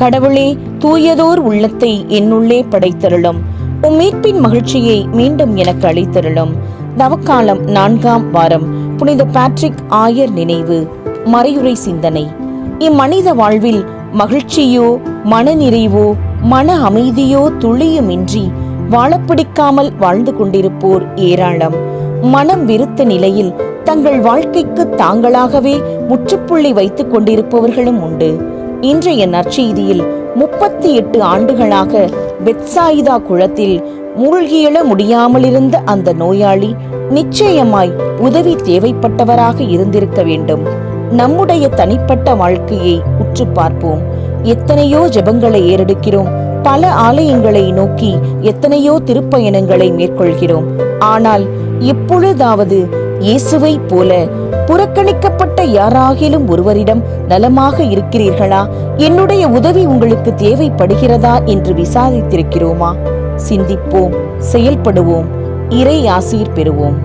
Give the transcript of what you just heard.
கடவுளே, தூயதோர் உள்ளத்தை என்னுள்ளே படைத்தருளும். உம் மீட்பின் மகிழ்ச்சியை மீண்டும் எனக்கு அளித்தருளும். தவக்காலம் 4ஆம் வாரம். புனித பேட்ரிக் ஆயர் நினைவு. மறையுரை சிந்தனை. இம்மனித வாழ்வில் மகிழ்ச்சியோ மனநிறைவோ மன அமைதியோ துளியுமின்றி வாழப்பிடிக்காமல் வாழ்ந்து கொண்டிருப்போர் ஏராளம். மனம் விருத்த நிலையில் தங்கள் வாழ்க்கைக்கு தாங்களாகவே முற்றுப்புள்ளி வைத்துக் கொண்டிருப்பவர்களும் உண்டு. இன்றைய நற்செய்தியில் 38 ஆண்டுகளாக பெத்சாயிதா குளத்தில் மூழ்கியெழ முடியாமலிருந்த அந்த நோயாளி நிச்சயமாய் உதவி தேவைப்பட்டவராக இருந்திருக்க வேண்டும். நம்முடைய தனிப்பட்ட வாழ்க்கையை உற்று பார்ப்போம். எத்தனையோ ஜெபங்களை ஏறெடுக்கிறோம். பல ஆலயங்களை நோக்கி எத்தனையோ திருப்பயணங்களை மேற்கொள்கிறோம். ஆனால் எப்பொழுதாவது இயேசுவை போல புறக்கணிக்கப்பட்ட யாராகிலும் ஒருவரிடம் நலமாக இருக்கிறீர்களா, என்னுடைய உதவி உங்களுக்கு தேவைப்படுகிறதா என்று விசாரித்திருக்கிறோமா? சிந்திப்போம், செயல்படுவோம், இறை ஆசீர் பெறுவோம்.